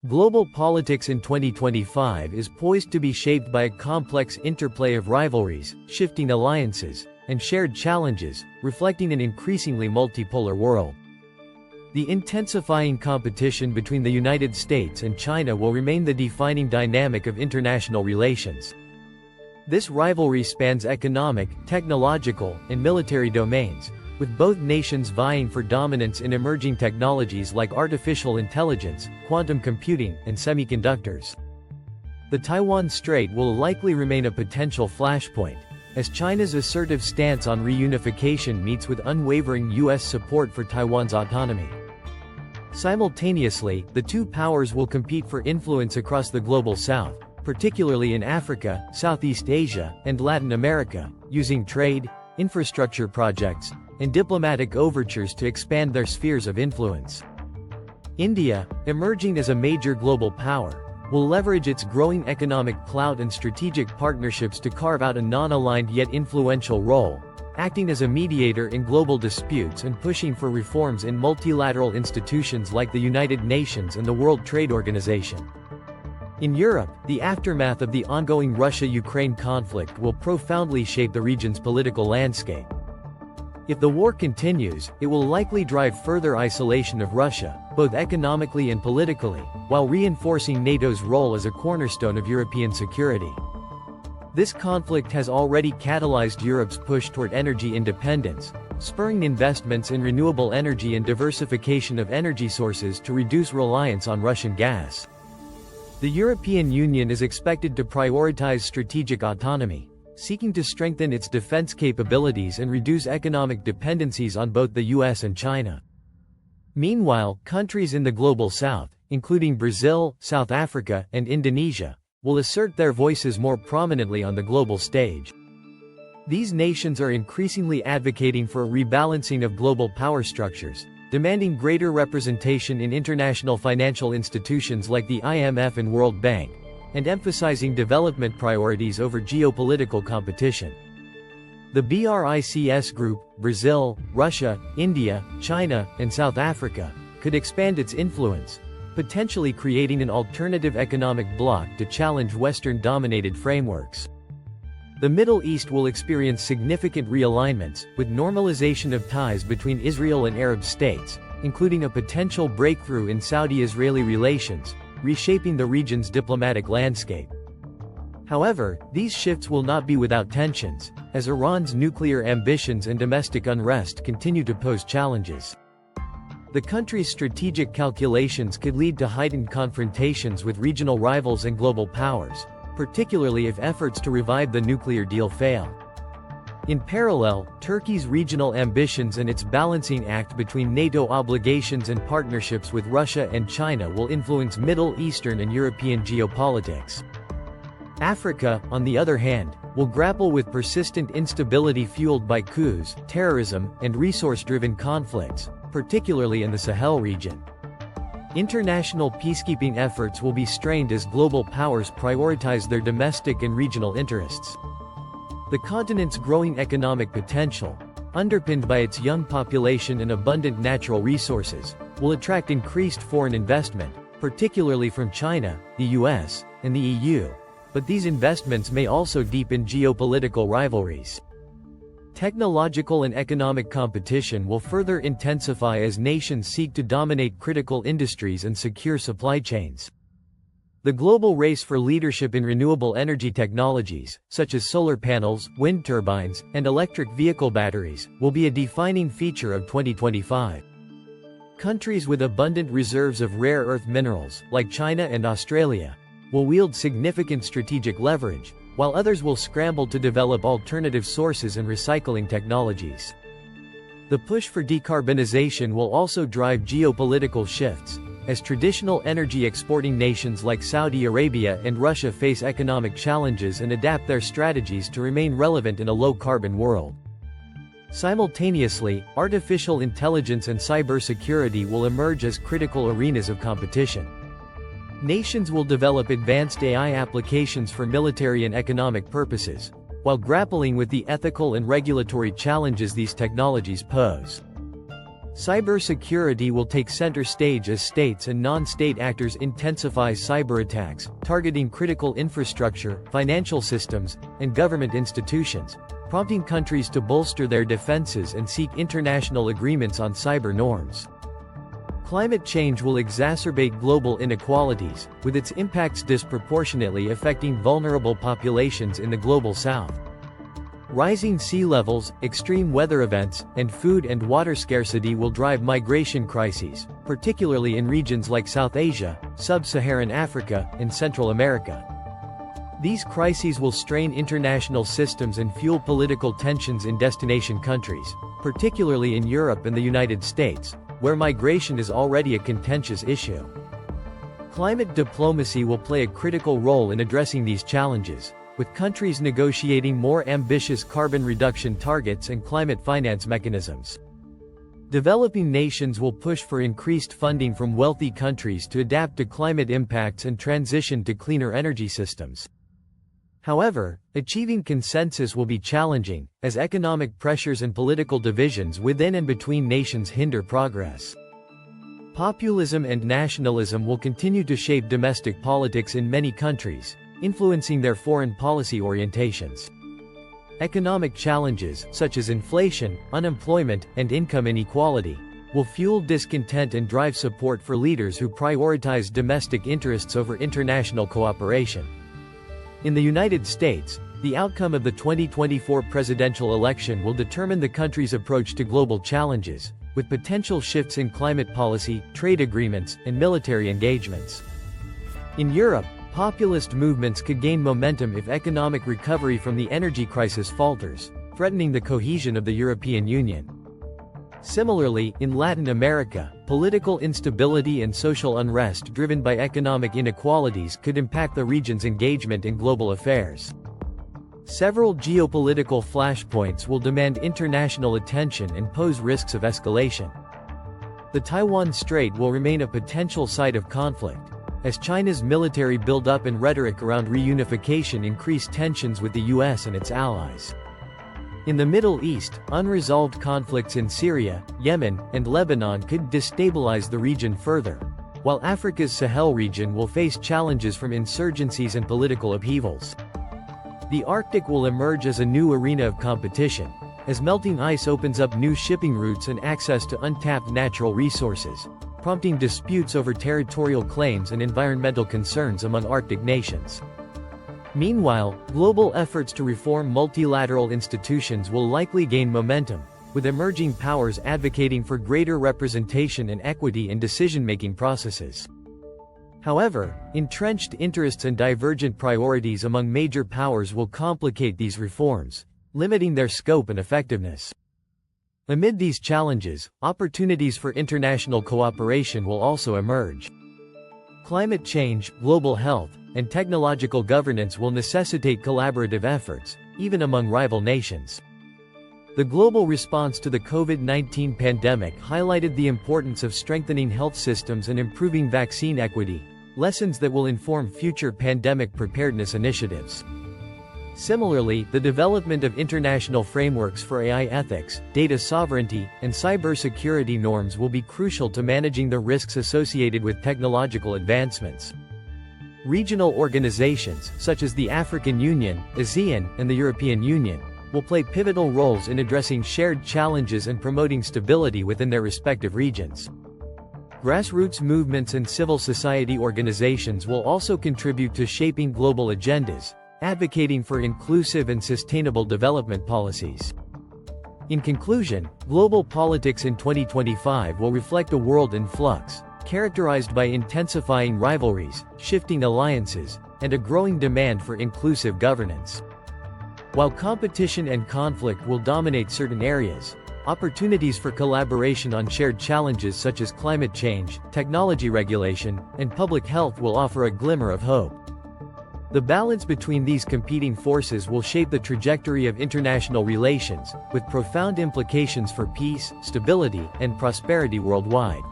Global politics in 2025 is poised to be shaped by a complex interplay of rivalries, shifting alliances, and shared challenges, reflecting an increasingly multipolar world. The intensifying competition between the United States and China will remain the defining dynamic of international relations. This rivalry spans economic, technological, and military domains, with both nations vying for dominance in emerging technologies like artificial intelligence, quantum computing, and semiconductors. The Taiwan Strait will likely remain a potential flashpoint, as China's assertive stance on reunification meets with unwavering U.S. support for Taiwan's autonomy. Simultaneously, the two powers will compete for influence across the global south, particularly in Africa, Southeast Asia, and Latin America, using trade, infrastructure projects, and diplomatic overtures to expand their spheres of influence. India, emerging as a major global power, will leverage its growing economic clout and strategic partnerships to carve out a non-aligned yet influential role, acting as a mediator in global disputes and pushing for reforms in multilateral institutions like the United Nations and the World Trade Organization. In Europe, the aftermath of the ongoing Russia-Ukraine conflict will profoundly shape the region's political landscape. If the war continues, it will likely drive further isolation of Russia, both economically and politically, while reinforcing NATO's role as a cornerstone of European security. This conflict has already catalyzed Europe's push toward energy independence, spurring investments in renewable energy and diversification of energy sources to reduce reliance on Russian gas. The European Union is expected to prioritize strategic autonomy, seeking to strengthen its defense capabilities and reduce economic dependencies on both the US and China. Meanwhile, countries in the global south, including Brazil, South Africa, and Indonesia, will assert their voices more prominently on the global stage. These nations are increasingly advocating for a rebalancing of global power structures, demanding greater representation in international financial institutions like the IMF and World Bank, and emphasizing development priorities over geopolitical competition. The BRICS group, Brazil, Russia, India, China, and South Africa, could expand its influence, potentially creating an alternative economic bloc to challenge Western-dominated frameworks. The Middle East will experience significant realignments, with normalization of ties between Israel and Arab states, including a potential breakthrough in Saudi-Israeli relations, reshaping the region's diplomatic landscape. However, these shifts will not be without tensions, as Iran's nuclear ambitions and domestic unrest continue to pose challenges. The country's strategic calculations could lead to heightened confrontations with regional rivals and global powers, particularly if efforts to revive the nuclear deal fail. In parallel, Turkey's regional ambitions and its balancing act between NATO obligations and partnerships with Russia and China will influence Middle Eastern and European geopolitics. Africa, on the other hand, will grapple with persistent instability fueled by coups, terrorism, and resource-driven conflicts, particularly in the Sahel region. International peacekeeping efforts will be strained as global powers prioritize their domestic and regional interests. The continent's growing economic potential, underpinned by its young population and abundant natural resources, will attract increased foreign investment, particularly from China, the US, and the EU, but these investments may also deepen geopolitical rivalries. Technological and economic competition will further intensify as nations seek to dominate critical industries and secure supply chains. The global race for leadership in renewable energy technologies, such as solar panels, wind turbines, and electric vehicle batteries, will be a defining feature of 2025. Countries with abundant reserves of rare earth minerals, like China and Australia, will wield significant strategic leverage, while others will scramble to develop alternative sources and recycling technologies. The push for decarbonization will also drive geopolitical shifts, as traditional energy exporting nations like Saudi Arabia and Russia face economic challenges and adapt their strategies to remain relevant in a low-carbon world. Simultaneously, artificial intelligence and cybersecurity will emerge as critical arenas of competition. Nations will develop advanced AI applications for military and economic purposes, while grappling with the ethical and regulatory challenges these technologies pose. Cybersecurity will take center stage as states and non-state actors intensify cyber attacks, targeting critical infrastructure, financial systems, and government institutions, prompting countries to bolster their defenses and seek international agreements on cyber norms. Climate change will exacerbate global inequalities, with its impacts disproportionately affecting vulnerable populations in the global south. Rising sea levels, extreme weather events, and food and water scarcity will drive migration crises, particularly in regions like South Asia, Sub-Saharan Africa, and Central America. These crises will strain international systems and fuel political tensions in destination countries, particularly in Europe and the United States, where migration is already a contentious issue. Climate diplomacy will play a critical role in addressing these challenges, with countries negotiating more ambitious carbon reduction targets and climate finance mechanisms. Developing nations will push for increased funding from wealthy countries to adapt to climate impacts and transition to cleaner energy systems. However, achieving consensus will be challenging, as economic pressures and political divisions within and between nations hinder progress. Populism and nationalism will continue to shape domestic politics in many countries, influencing their foreign policy orientations. Economic challenges, such as inflation, unemployment, and income inequality, will fuel discontent and drive support for leaders who prioritize domestic interests over international cooperation. In the United States, the outcome of the 2024 presidential election will determine the country's approach to global challenges, with potential shifts in climate policy, trade agreements, and military engagements. In Europe, populist movements could gain momentum if economic recovery from the energy crisis falters, threatening the cohesion of the European Union. Similarly, in Latin America, political instability and social unrest driven by economic inequalities could impact the region's engagement in global affairs. Several geopolitical flashpoints will demand international attention and pose risks of escalation. The Taiwan Strait will remain a potential site of conflict, as China's military buildup and rhetoric around reunification increase tensions with the US and its allies. In the Middle East, unresolved conflicts in Syria, Yemen, and Lebanon could destabilize the region further, while Africa's Sahel region will face challenges from insurgencies and political upheavals. The Arctic will emerge as a new arena of competition, as melting ice opens up new shipping routes and access to untapped natural resources, prompting disputes over territorial claims and environmental concerns among Arctic nations. Meanwhile, global efforts to reform multilateral institutions will likely gain momentum, with emerging powers advocating for greater representation and equity in decision-making processes. However, entrenched interests and divergent priorities among major powers will complicate these reforms, limiting their scope and effectiveness. Amid these challenges, opportunities for international cooperation will also emerge. Climate change, global health, and technological governance will necessitate collaborative efforts, even among rival nations. The global response to the COVID-19 pandemic highlighted the importance of strengthening health systems and improving vaccine equity, lessons that will inform future pandemic preparedness initiatives. Similarly, the development of international frameworks for AI ethics, data sovereignty, and cybersecurity norms will be crucial to managing the risks associated with technological advancements. Regional organizations, such as the African Union, ASEAN, and the European Union, will play pivotal roles in addressing shared challenges and promoting stability within their respective regions. Grassroots movements and civil society organizations will also contribute to shaping global agendas, advocating for inclusive and sustainable development policies. In conclusion, global politics in 2025 will reflect a world in flux, characterized by intensifying rivalries, shifting alliances, and a growing demand for inclusive governance. While competition and conflict will dominate certain areas, opportunities for collaboration on shared challenges such as climate change, technology regulation, and public health will offer a glimmer of hope. The balance between these competing forces will shape the trajectory of international relations, with profound implications for peace, stability, and prosperity worldwide.